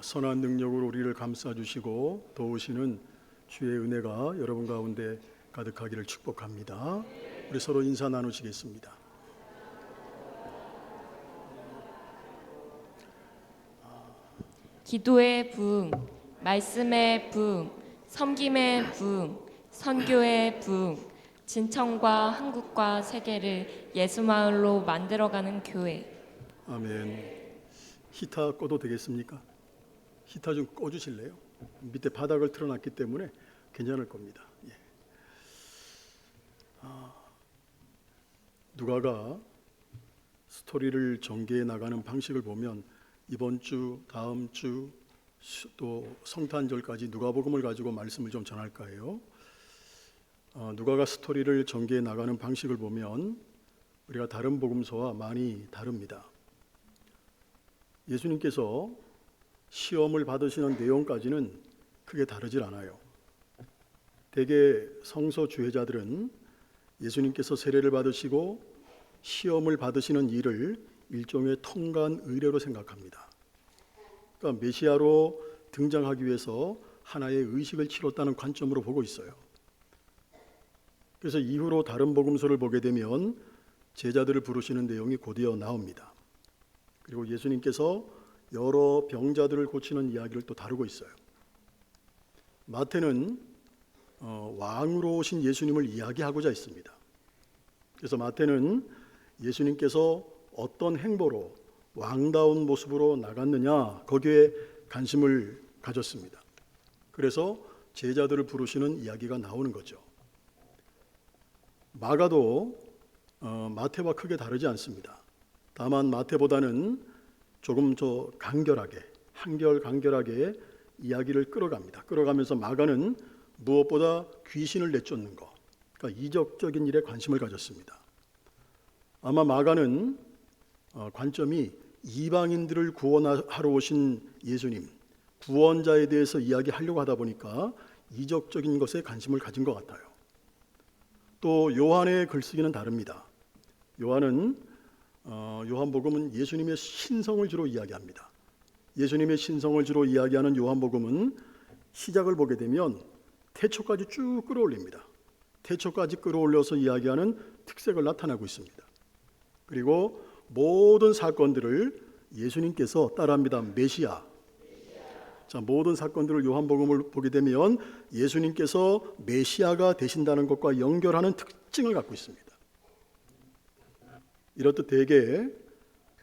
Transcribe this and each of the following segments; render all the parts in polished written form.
선한 능력으로 우리를 감싸주시고 도우시는 주의 은혜가 여러분 가운데 가득하기를 축복합니다. 우리 서로 인사 나누시겠습니다. 기도의 부흥, 말씀의 부흥, 섬김의 부흥, 선교의 부흥, 진천과 한국과 세계를 예수마을로 만들어가는 교회. 아멘. 히타 꺼도 되겠습니까? 히타 좀 꺼주실래요? 밑에 바닥을 틀어놨기 때문에 괜찮을 겁니다. 예. 누가가 스토리를 전개해 나가는 방식을 보면 이번 주, 다음 주, 또 성탄절까지 누가복음을 가지고 말씀을 좀 전할까 해요. 누가가 스토리를 전개해 나가는 방식을 보면 우리가 다른 복음서와 많이 다릅니다. 예수님께서 시험을 받으시는 내용까지는 크게 다르질 않아요. 대개 성서 주해자들은 예수님께서 세례를 받으시고 시험을 받으시는 일을 일종의 통관 의례로 생각합니다. 그러니까 메시아로 등장하기 위해서 하나의 의식을 치렀다는 관점으로 보고 있어요. 그래서 이후로 다른 복음서를 보게 되면 제자들을 부르시는 내용이 곧이어 나옵니다. 그리고 예수님께서 여러 병자들을 고치는 이야기를 또 다루고 있어요. 마태는 왕으로 오신 예수님을 이야기하고자 했습니다. 그래서 마태는 예수님께서 어떤 행보로 왕다운 모습으로 나갔느냐 거기에 관심을 가졌습니다. 그래서 제자들을 부르시는 이야기가 나오는 거죠. 마가도 마태와 크게 다르지 않습니다. 다만 마태보다는 조금 더 간결하게, 간결하게 이야기를 끌어갑니다. 끌어가면서 마가는 무엇보다 귀신을 내쫓는 것, 그러니까 이적적인 일에 관심을 가졌습니다. 아마 마가는 관점이 이방인들을 구원하러 오신 예수님, 구원자에 대해서 이야기하려고 하다 보니까 이적적인 것에 관심을 가진 것 같아요. 또 요한의 글쓰기는 다릅니다. 요한복음은 예수님의 신성을 주로 이야기합니다. 예수님의 신성을 주로 이야기하는 요한복음은 시작을 보게 되면 태초까지 쭉 끌어올립니다. 태초까지 끌어올려서 이야기하는 특색을 나타내고 있습니다. 그리고 모든 사건들을 예수님께서 따라합니다. 메시아. 자, 모든 사건들을 요한복음을 보게 되면 예수님께서 메시아가 되신다는 것과 연결하는 특징을 갖고 있습니다. 이렇듯 대개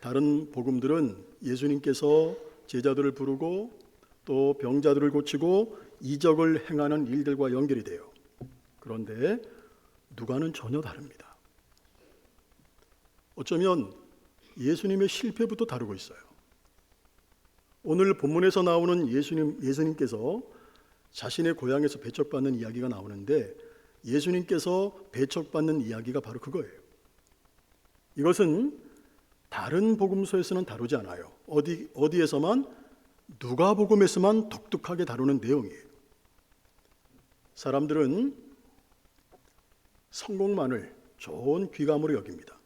다른 복음들은 예수님께서 제자들을 부르고 또 병자들을 고치고 이적을 행하는 일들과 연결이 돼요. 그런데 누가는 전혀 다릅니다. 어쩌면 예수님의 실패부터 다루고 있어요. 오늘 본문에서 나오는 예수님께서 자신의 고향에서 배척받는 이야기가 나오는데 예수님께서 배척받는 이야기가 바로 그거예요. 이것은 다른 복음서에서는 다루지 않아요. 어디에서만 누가복음에서만 독특하게 다루는 내용이에요. 사람들은 성공만을 좋은 귀감으로 여깁니다.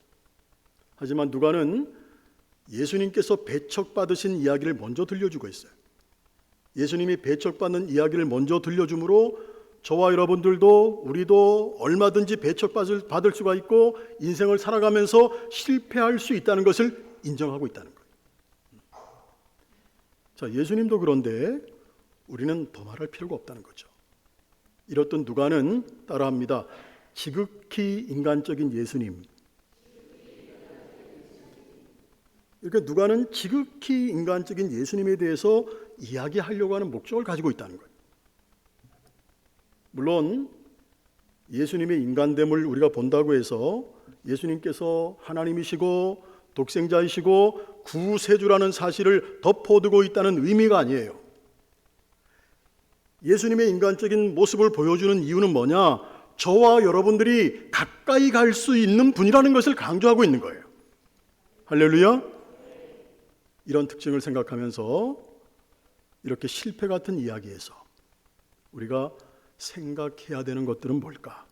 하지만 누가는 예수님께서 배척받으신 이야기를 먼저 들려주고 있어요. 예수님이 배척받는 이야기를 먼저 들려주므로 저와 여러분들도 우리도 얼마든지 배척받을 수가 있고 인생을 살아가면서 실패할 수 있다는 것을 인정하고 있다는 거예요. 자, 예수님도 그런데 우리는 더 말할 필요가 없다는 거죠. 이렇던 누가는 따라합니다. 지극히 인간적인 예수님. 그러니까 누가는 지극히 인간적인 예수님에 대해서 이야기하려고 하는 목적을 가지고 있다는 거예요. 물론 예수님의 인간됨을 우리가 본다고 해서 예수님께서 하나님이시고 독생자이시고 구세주라는 사실을 덮어두고 있다는 의미가 아니에요. 예수님의 인간적인 모습을 보여주는 이유는 뭐냐? 저와 여러분들이 가까이 갈 수 있는 분이라는 것을 강조하고 있는 거예요. 할렐루야. 이런 특징을 생각하면서 이렇게 실패 같은 이야기에서 우리가 생각해야 되는 것들은 뭘까?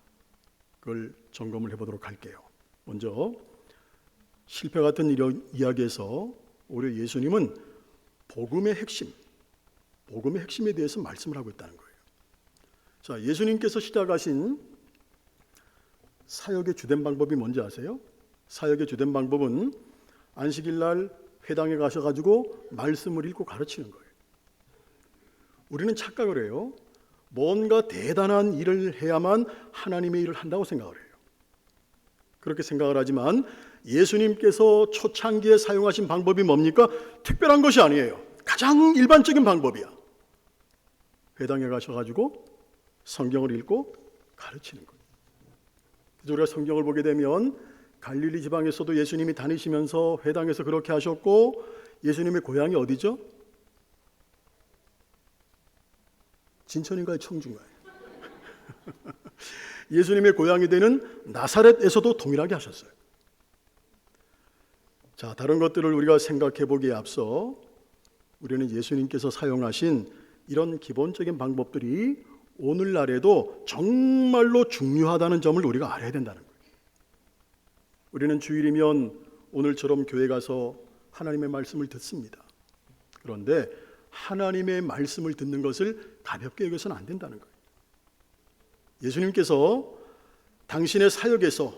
그걸 점검을 해보도록 할게요. 먼저 실패 같은 이런 이야기에서 오히려 예수님은 복음의 핵심, 복음의 핵심에 대해서 말씀을 하고 있다는 거예요. 자, 예수님께서 시작하신 사역의 주된 방법이 뭔지 아세요? 사역의 주된 방법은 안식일 날 회당에 가셔가지고 말씀을 읽고 가르치는 거예요. 우리는 착각을 해요. 뭔가 대단한 일을 해야만 하나님의 일을 한다고 생각을 해요. 그렇게 생각을 하지만 예수님께서 초창기에 사용하신 방법이 뭡니까? 특별한 것이 아니에요. 가장 일반적인 방법이야. 회당에 가셔가지고 성경을 읽고 가르치는 거예요. 그래서 우리가 성경을 보게 되면 갈릴리 지방에서도 예수님이 다니시면서 회당에서 그렇게 하셨고, 예수님의 고향이 어디죠? 진천인가요? 청주인가요? 예수님의 고향이 되는 나사렛에서도 동일하게 하셨어요. 자, 다른 것들을 우리가 생각해 보기에 앞서 우리는 예수님께서 사용하신 이런 기본적인 방법들이 오늘날에도 정말로 중요하다는 점을 우리가 알아야 된다는 거예요. 우리는 주일이면 오늘처럼 교회 가서 하나님의 말씀을 듣습니다. 그런데 하나님의 말씀을 듣는 것을 가볍게 여겨서는 안 된다는 거예요. 예수님께서 당신의 사역에서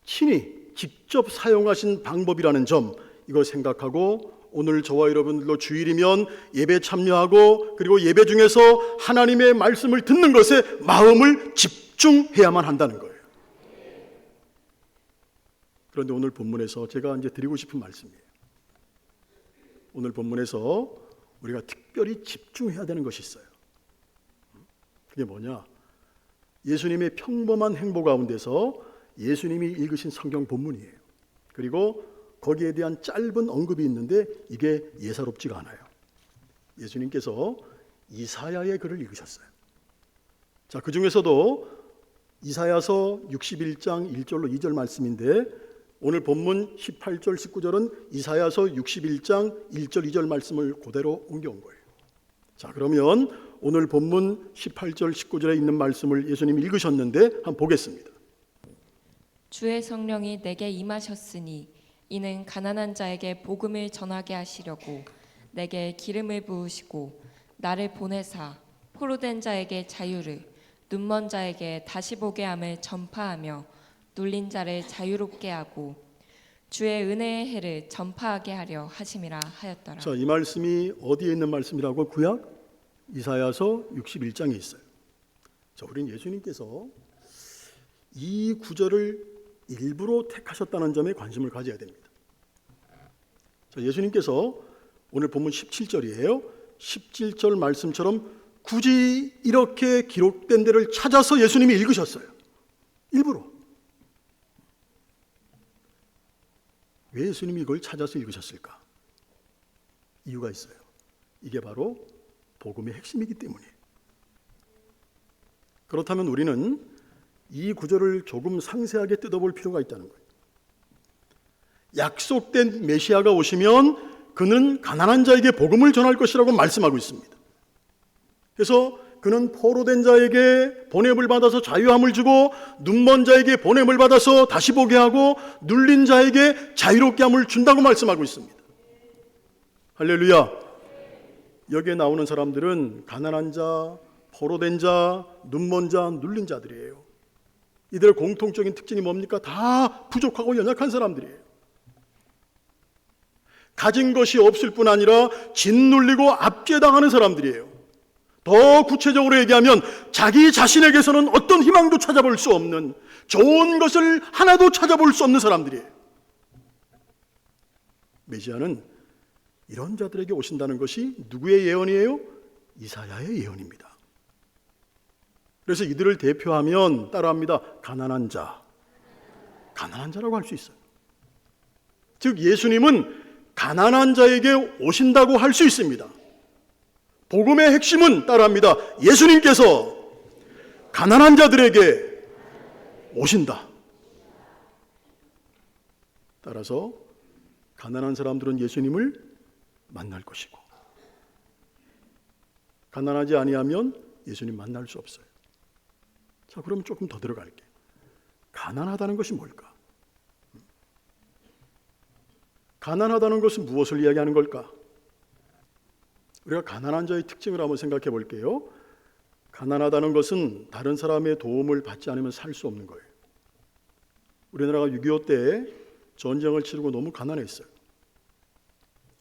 친히 직접 사용하신 방법이라는 점, 이걸 생각하고 오늘 저와 여러분들도 주일이면 예배 참여하고, 그리고 예배 중에서 하나님의 말씀을 듣는 것에 마음을 집중해야만 한다는 거예요. 그런데 오늘 본문에서 제가 이제 드리고 싶은 말씀이에요. 오늘 본문에서 우리가 특별히 집중해야 되는 것이 있어요. 그게 뭐냐? 예수님의 평범한 행보 가운데서 예수님이 읽으신 성경 본문이에요. 그리고 거기에 대한 짧은 언급이 있는데 이게 예사롭지가 않아요. 예수님께서 이사야의 글을 읽으셨어요. 자, 그 중에서도 이사야서 61장 1절로 2절 말씀인데, 오늘 본문 18절 19절은 이사야서 61장 1절 2절 말씀을 그대로 옮겨온 거예요. 자, 그러면 오늘 본문 18절 19절에 있는 말씀을 예수님이 읽으셨는데 한번 보겠습니다. 주의 성령이 내게 임하셨으니 이는 가난한 자에게 복음을 전하게 하시려고 내게 기름을 부으시고 나를 보내사 포로된 자에게 자유를, 눈먼 자에게 다시 보게 함을 전파하며 눌린 자를 자유롭게 하고 주의 은혜의 해를 전파하게 하려 하심이라 하였더라. 자, 이 말씀이 어디에 있는 말씀이라고? 구약 이사야서 61장에 있어요. 자, 우리는 예수님께서 이 구절을 일부러 택하셨다는 점에 관심을 가져야 됩니다. 자, 예수님께서 오늘 본문 17절이에요. 17절 말씀처럼 굳이 이렇게 기록된 데를 찾아서 예수님이 읽으셨어요. 일부러. 왜 예수님이 이걸 찾아서 읽으셨을까? 이유가 있어요. 이게 바로 복음의 핵심이기 때문이에요. 그렇다면 우리는 이 구절을 조금 상세하게 뜯어볼 필요가 있다는 거예요. 약속된 메시아가 오시면 그는 가난한 자에게 복음을 전할 것이라고 말씀하고 있습니다. 그래서 그는 포로된 자에게 번뇌를 받아서 자유함을 주고, 눈먼 자에게 번뇌를 받아서 다시 보게 하고, 눌린 자에게 자유롭게 함을 준다고 말씀하고 있습니다. 할렐루야. 여기에 나오는 사람들은 가난한 자, 포로된 자, 눈먼 자, 눌린 자들이에요. 이들의 공통적인 특징이 뭡니까? 다 부족하고 연약한 사람들이에요. 가진 것이 없을 뿐 아니라 짓눌리고 압제당하는 사람들이에요. 더 구체적으로 얘기하면 자기 자신에게서는 어떤 희망도 찾아볼 수 없는, 좋은 것을 하나도 찾아볼 수 없는 사람들이에요. 메시아는 이런 자들에게 오신다는 것이 누구의 예언이에요? 이사야의 예언입니다. 그래서 이들을 대표하면 따라합니다. 가난한 자. 가난한 자라고 할 수 있어요. 즉 예수님은 가난한 자에게 오신다고 할 수 있습니다. 복음의 핵심은 따라합니다. 예수님께서 가난한 자들에게 오신다. 따라서 가난한 사람들은 예수님을 만날 것이고, 가난하지 아니하면 예수님 만날 수 없어요. 자, 그럼 조금 더 들어갈게요. 가난하다는 것이 뭘까? 가난하다는 것은 무엇을 이야기하는 걸까? 우리가 가난한 자의 특징을 한번 생각해 볼게요. 가난하다는 것은 다른 사람의 도움을 받지 않으면 살 수 없는 거예요. 우리나라가 6.25 때 전쟁을 치르고 너무 가난했어요.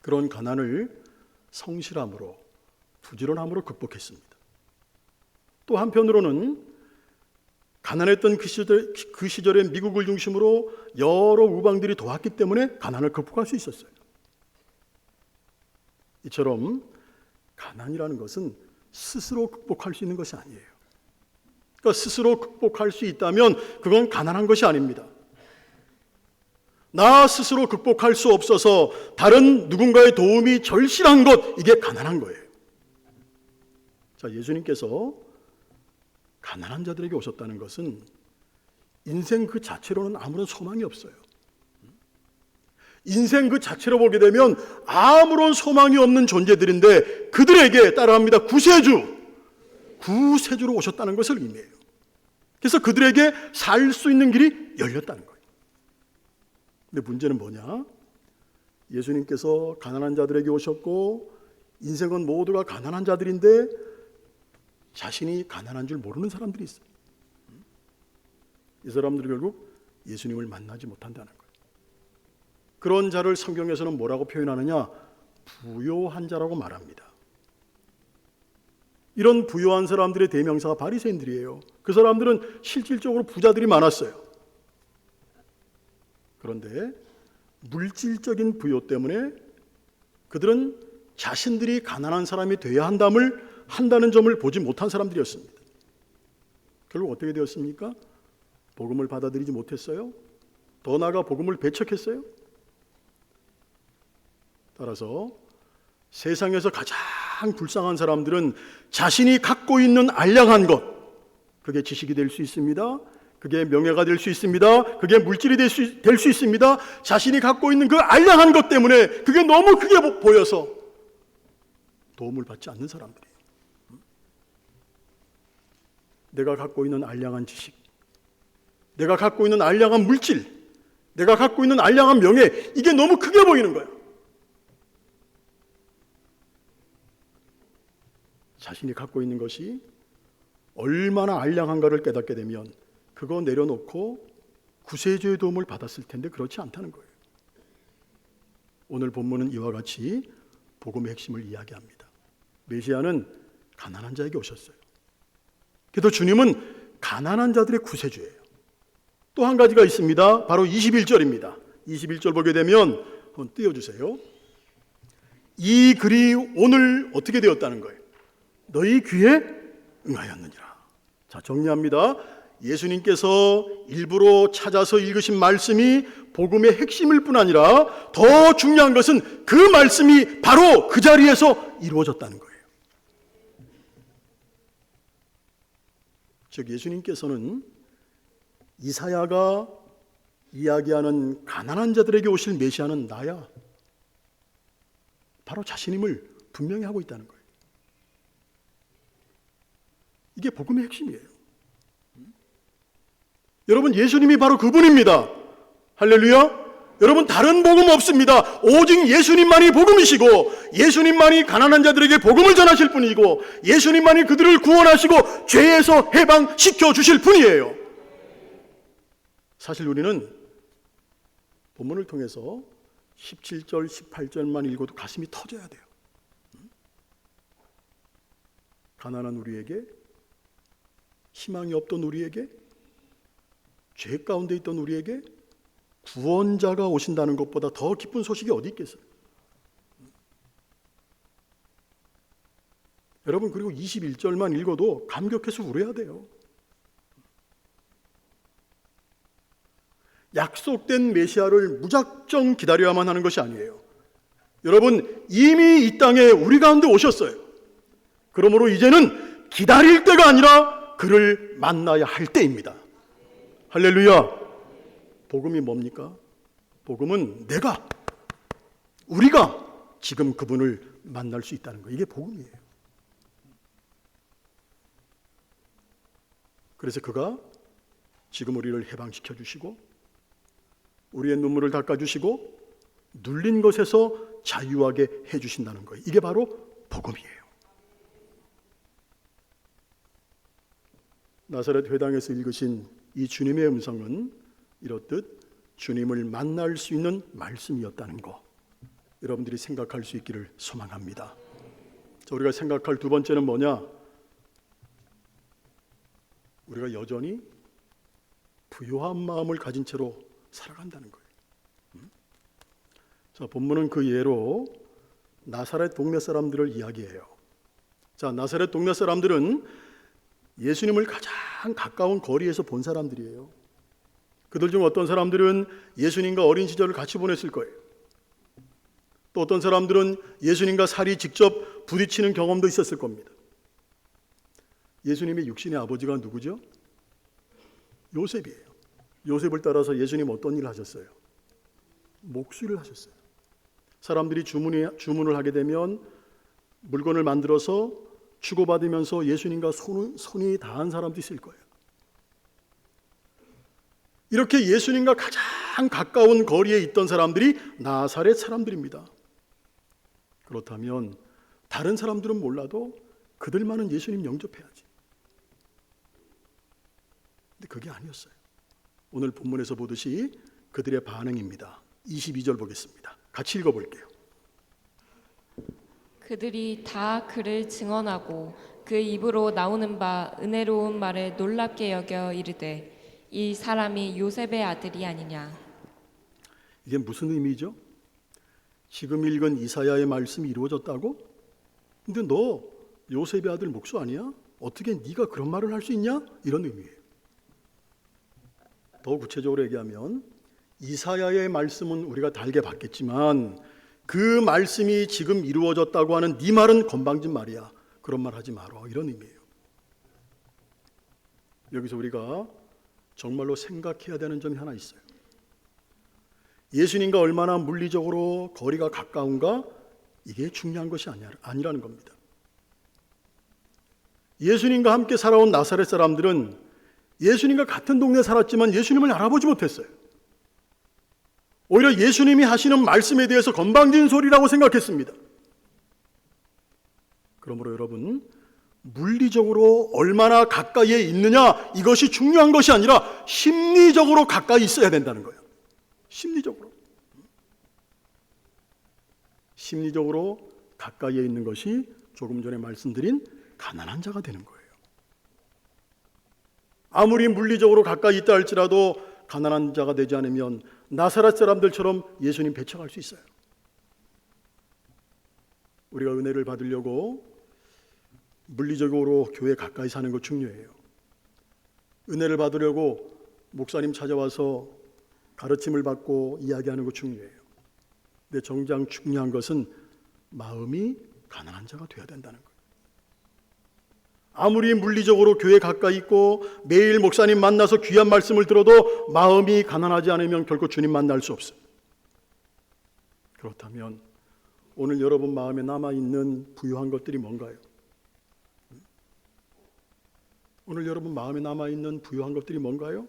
그런 가난을 성실함으로, 부지런함으로 극복했습니다. 또 한편으로는 가난했던 그 시절에 미국을 중심으로 여러 우방들이 도왔기 때문에 가난을 극복할 수 있었어요. 이처럼 가난이라는 것은 스스로 극복할 수 있는 것이 아니에요. 그러니까 스스로 극복할 수 있다면 그건 가난한 것이 아닙니다. 나 스스로 극복할 수 없어서 다른 누군가의 도움이 절실한 것, 이게 가난한 거예요. 자, 예수님께서 가난한 자들에게 오셨다는 것은 인생 그 자체로는 아무런 소망이 없어요. 인생 그 자체로 보게 되면 아무런 소망이 없는 존재들인데 그들에게 따라합니다. 구세주로 오셨다는 것을 의미해요. 그래서 그들에게 살 수 있는 길이 열렸다는 거예요. 근데 문제는 뭐냐? 예수님께서 가난한 자들에게 오셨고 인생은 모두가 가난한 자들인데 자신이 가난한 줄 모르는 사람들이 있어요. 이 사람들이 결국 예수님을 만나지 못한다는 거예요. 그런 자를 성경에서는 뭐라고 표현하느냐? 부요한 자라고 말합니다. 이런 부요한 사람들의 대명사가 바리새인들이에요. 그 사람들은 실질적으로 부자들이 많았어요. 그런데 물질적인 부요 때문에 그들은 자신들이 가난한 사람이 되어야 한다는 점을 보지 못한 사람들이었습니다. 결국 어떻게 되었습니까? 복음을 받아들이지 못했어요. 더 나아가 복음을 배척했어요. 따라서 세상에서 가장 불쌍한 사람들은 자신이 갖고 있는 알량한 것, 그게 지식이 될 수 있습니다. 그게 명예가 될 수 있습니다. 그게 물질이 될 수 있습니다. 자신이 갖고 있는 그 알량한 것 때문에 그게 너무 크게 보여서 도움을 받지 않는 사람들이에요. 내가 갖고 있는 알량한 지식, 내가 갖고 있는 알량한 물질, 내가 갖고 있는 알량한 명예, 이게 너무 크게 보이는 거야. 자신이 갖고 있는 것이 얼마나 알량한가를 깨닫게 되면 그거 내려놓고 구세주의 도움을 받았을 텐데 그렇지 않다는 거예요. 오늘 본문은 이와 같이 복음의 핵심을 이야기합니다. 메시아는 가난한 자에게 오셨어요. 그래도 주님은 가난한 자들의 구세주예요. 또 한 가지가 있습니다. 바로 21절입니다. 21절 보게 되면 한번 띄워주세요. 이 글이 오늘 어떻게 되었다는 거예요? 너희 귀에 응하였느니라. 자, 정리합니다. 예수님께서 일부러 찾아서 읽으신 말씀이 복음의 핵심일 뿐 아니라 더 중요한 것은 그 말씀이 바로 그 자리에서 이루어졌다는 거예요. 즉 예수님께서는 이사야가 이야기하는 가난한 자들에게 오실 메시아는 나야, 바로 자신임을 분명히 하고 있다는 거예요. 이게 복음의 핵심이에요. 여러분, 예수님이 바로 그분입니다. 할렐루야. 여러분, 다른 복음 없습니다. 오직 예수님만이 복음이시고 예수님만이 가난한 자들에게 복음을 전하실 분이고 예수님만이 그들을 구원하시고 죄에서 해방시켜 주실 분이에요. 사실 우리는 본문을 통해서 17절, 18절만 읽어도 가슴이 터져야 돼요. 가난한 우리에게, 희망이 없던 우리에게, 죄 가운데 있던 우리에게 구원자가 오신다는 것보다 더 기쁜 소식이 어디 있겠어요? 여러분, 그리고 21절만 읽어도 감격해서 울어야 돼요. 약속된 메시아를 무작정 기다려야만 하는 것이 아니에요. 여러분, 이미 이 땅에 우리 가운데 오셨어요. 그러므로 이제는 기다릴 때가 아니라 그를 만나야 할 때입니다. 할렐루야. 복음이 뭡니까? 복음은 우리가 지금 그분을 만날 수 있다는 거예요. 이게 복음이에요. 그래서 그가 지금 우리를 해방시켜 주시고 우리의 눈물을 닦아주시고 눌린 것에서 자유하게 해주신다는 거예요. 이게 바로 복음이에요. 나사렛 회당에서 읽으신 이 주님의 음성은 이렇듯 주님을 만날 수 있는 말씀이었다는 거, 여러분들이 생각할 수 있기를 소망합니다. 자, 우리가 생각할 두 번째는 뭐냐? 우리가 여전히 부요한 마음을 가진 채로 살아간다는 거예요. 자, 본문은 그 예로 나사렛 동네 사람들을 이야기해요. 자, 나사렛 동네 사람들은 예수님을 가장 가까운 거리에서 본 사람들이에요. 그들 중 어떤 사람들은 예수님과 어린 시절을 같이 보냈을 거예요. 또 어떤 사람들은 예수님과 살이 직접 부딪히는 경험도 있었을 겁니다. 예수님의 육신의 아버지가 누구죠? 요셉이에요. 요셉을 따라서 예수님 어떤 일을 하셨어요? 목수일을 하셨어요. 사람들이 주문을 하게 되면 물건을 만들어서 주고받으면서 예수님과 손이 닿은 사람도 있을 거예요. 이렇게 예수님과 가장 가까운 거리에 있던 사람들이 나사렛 사람들입니다. 그렇다면 다른 사람들은 몰라도 그들만은 예수님 영접해야지. 근데 그게 아니었어요. 오늘 본문에서 보듯이 그들의 반응입니다. 22절 보겠습니다. 같이 읽어볼게요. 그들이 다 그를 증언하고 그 입으로 나오는 바 은혜로운 말에 놀랍게 여겨 이르되 이 사람이 요셉의 아들이 아니냐. 이게 무슨 의미죠? 지금 읽은 이사야의 말씀이 이루어졌다고? 근데 너 요셉의 아들 목수 아니야? 어떻게 네가 그런 말을 할 수 있냐? 이런 의미예요. 더 구체적으로 얘기하면 이사야의 말씀은 우리가 달게 받겠지만 그 말씀이 지금 이루어졌다고 하는 네 말은 건방진 말이야. 그런 말 하지 마라. 이런 의미예요. 여기서 우리가 정말로 생각해야 되는 점이 하나 있어요. 예수님과 얼마나 물리적으로 거리가 가까운가, 이게 중요한 것이 아니라는 겁니다. 예수님과 함께 살아온 나사렛 사람들은 예수님과 같은 동네에 살았지만 예수님을 알아보지 못했어요. 오히려 예수님이 하시는 말씀에 대해서 건방진 소리라고 생각했습니다. 그러므로 여러분, 물리적으로 얼마나 가까이에 있느냐, 이것이 중요한 것이 아니라 심리적으로 가까이 있어야 된다는 거예요. 심리적으로 가까이에 있는 것이 조금 전에 말씀드린 가난한 자가 되는 거예요. 아무리 물리적으로 가까이 있다 할지라도 가난한 자가 되지 않으면 나사렛 사람들처럼 예수님 배척할 수 있어요. 우리가 은혜를 받으려고 물리적으로 교회 가까이 사는 거 중요해요. 은혜를 받으려고 목사님 찾아와서 가르침을 받고 이야기하는 거 중요해요. 근데 정작 중요한 것은 마음이 가난한 자가 되어야 된다는 거예요. 아무리 물리적으로 교회 가까이 있고 매일 목사님 만나서 귀한 말씀을 들어도 마음이 가난하지 않으면 결코 주님 만날 수 없어요. 그렇다면 오늘 여러분 마음에 남아있는 부유한 것들이 뭔가요? 오늘 여러분 마음에 남아있는 부유한 것들이 뭔가요?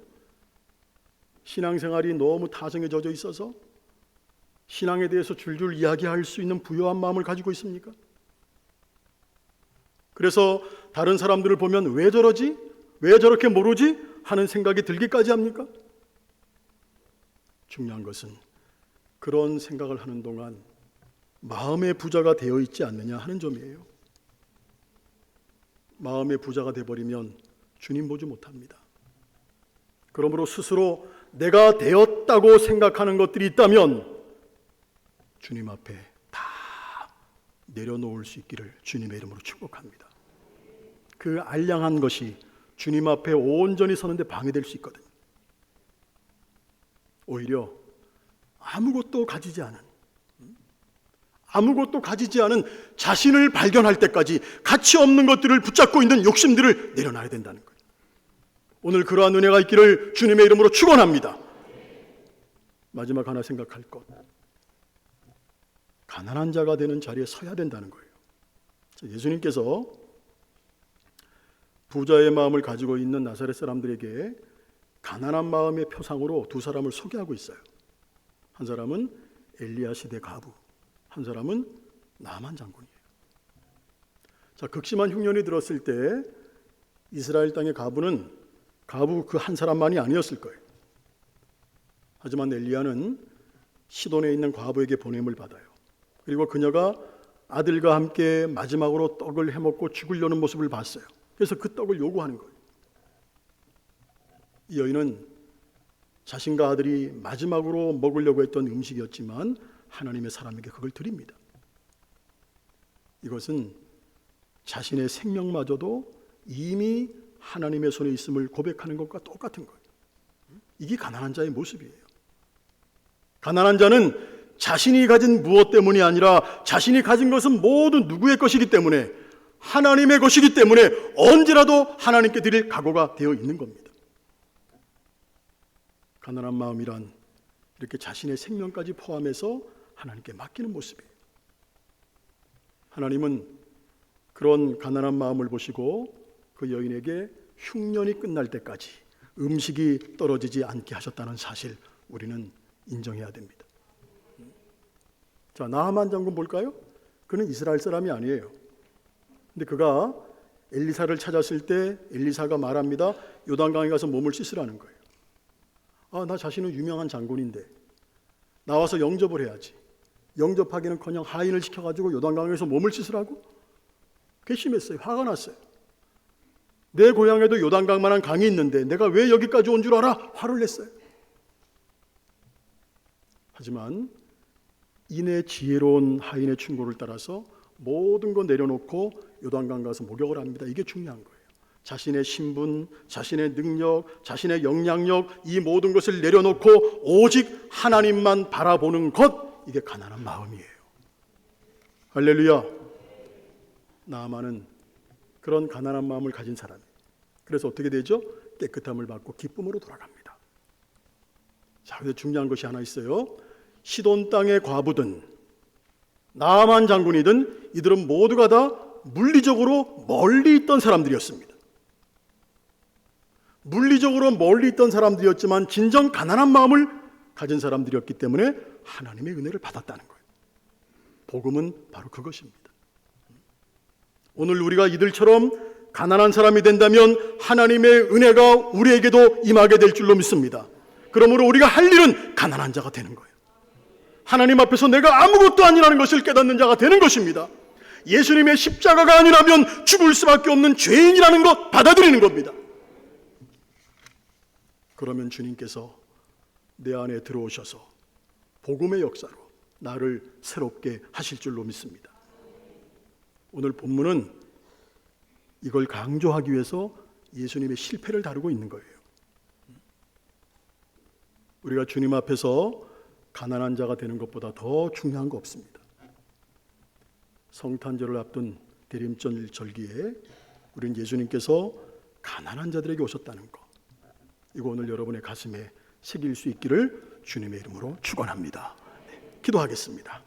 신앙생활이 너무 타성에 젖어 있어서 신앙에 대해서 줄줄 이야기할 수 있는 부유한 마음을 가지고 있습니까? 그래서 다른 사람들을 보면 왜 저러지? 왜 저렇게 모르지? 하는 생각이 들기까지 합니까? 중요한 것은 그런 생각을 하는 동안 마음의 부자가 되어 있지 않느냐 하는 점이에요. 마음의 부자가 되어버리면 주님 보지 못합니다. 그러므로 스스로 내가 되었다고 생각하는 것들이 있다면 주님 앞에 다 내려놓을 수 있기를 주님의 이름으로 축복합니다. 그 알량한 것이 주님 앞에 온전히 서는데 방해될 수 있거든요. 오히려 아무것도 가지지 않은 자신을 발견할 때까지 가치 없는 것들을 붙잡고 있는 욕심들을 내려놔야 된다는 거예요. 오늘 그러한 은혜가 있기를 주님의 이름으로 축원합니다. 마지막 하나 생각할 것, 가난한 자가 되는 자리에 서야 된다는 거예요. 예수님께서 부자의 마음을 가지고 있는 나사렛 사람들에게 가난한 마음의 표상으로 두 사람을 소개하고 있어요. 한 사람은 엘리야 시대 가부, 한 사람은 나만 장군이에요. 자, 극심한 흉년이 들었을 때 이스라엘 땅의 과부 그 한 사람만이 아니었을 거예요. 하지만 엘리야는 시돈에 있는 과부에게 보냄을 받아요. 그리고 그녀가 아들과 함께 마지막으로 떡을 해먹고 죽으려는 모습을 봤어요. 그래서 그 떡을 요구하는 거예요. 이 여인은 자신과 아들이 마지막으로 먹으려고 했던 음식이었지만 하나님의 사람에게 그걸 드립니다. 이것은 자신의 생명마저도 이미 하나님의 손에 있음을 고백하는 것과 똑같은 거예요. 이게 가난한 자의 모습이에요. 가난한 자는 자신이 가진 무엇 때문이 아니라 자신이 가진 것은 모두 누구의 것이기 때문에, 하나님의 것이기 때문에 언제라도 하나님께 드릴 각오가 되어 있는 겁니다. 가난한 마음이란 이렇게 자신의 생명까지 포함해서 하나님께 맡기는 모습이에요. 하나님은 그런 가난한 마음을 보시고 그 여인에게 흉년이 끝날 때까지 음식이 떨어지지 않게 하셨다는 사실, 우리는 인정해야 됩니다. 자, 나하만 장군 볼까요? 그는 이스라엘 사람이 아니에요. 근데 그가 엘리사를 찾았을 때 엘리사가 말합니다. 요단강에 가서 몸을 씻으라는 거예요. 나 자신은 유명한 장군인데 나와서 영접을 해야지. 영접하기는커녕 하인을 시켜가지고 요단강에서 몸을 씻으라고? 괘씸했어요. 화가 났어요. 내 고향에도 요단강만한 강이 있는데 내가 왜 여기까지 온 줄 알아? 화를 냈어요. 하지만 이내 지혜로운 하인의 충고를 따라서 모든 거 내려놓고 요단강 가서 목욕을 합니다. 이게 중요한 거예요. 자신의 신분, 자신의 능력, 자신의 영향력, 이 모든 것을 내려놓고 오직 하나님만 바라보는 것, 이게 가난한 마음이에요. 할렐루야. 나아만은 그런 가난한 마음을 가진 사람이에요. 그래서 어떻게 되죠? 깨끗함을 받고 기쁨으로 돌아갑니다. 자, 근데 중요한 것이 하나 있어요. 시돈 땅의 과부든 나아만 장군이든 이들은 모두가 다 물리적으로 멀리 있던 사람들이었습니다. 물리적으로 멀리 있던 사람들이었지만 진정 가난한 마음을 가진 사람들이었기 때문에 하나님의 은혜를 받았다는 거예요. 복음은 바로 그것입니다. 오늘 우리가 이들처럼 가난한 사람이 된다면 하나님의 은혜가 우리에게도 임하게 될 줄로 믿습니다. 그러므로 우리가 할 일은 가난한 자가 되는 거예요. 하나님 앞에서 내가 아무것도 아니라는 것을 깨닫는 자가 되는 것입니다. 예수님의 십자가가 아니라면 죽을 수밖에 없는 죄인이라는 것 받아들이는 겁니다. 그러면 주님께서 내 안에 들어오셔서 복음의 역사로 나를 새롭게 하실 줄로 믿습니다. 오늘 본문은 이걸 강조하기 위해서 예수님의 실패를 다루고 있는 거예요. 우리가 주님 앞에서 가난한 자가 되는 것보다 더 중요한 거 없습니다. 성탄절을 앞둔 대림절 절기에 우리는 예수님께서 가난한 자들에게 오셨다는 것, 이거 오늘 여러분의 가슴에 새길 수 있기를 주님의 이름으로 축원합니다. 기도하겠습니다.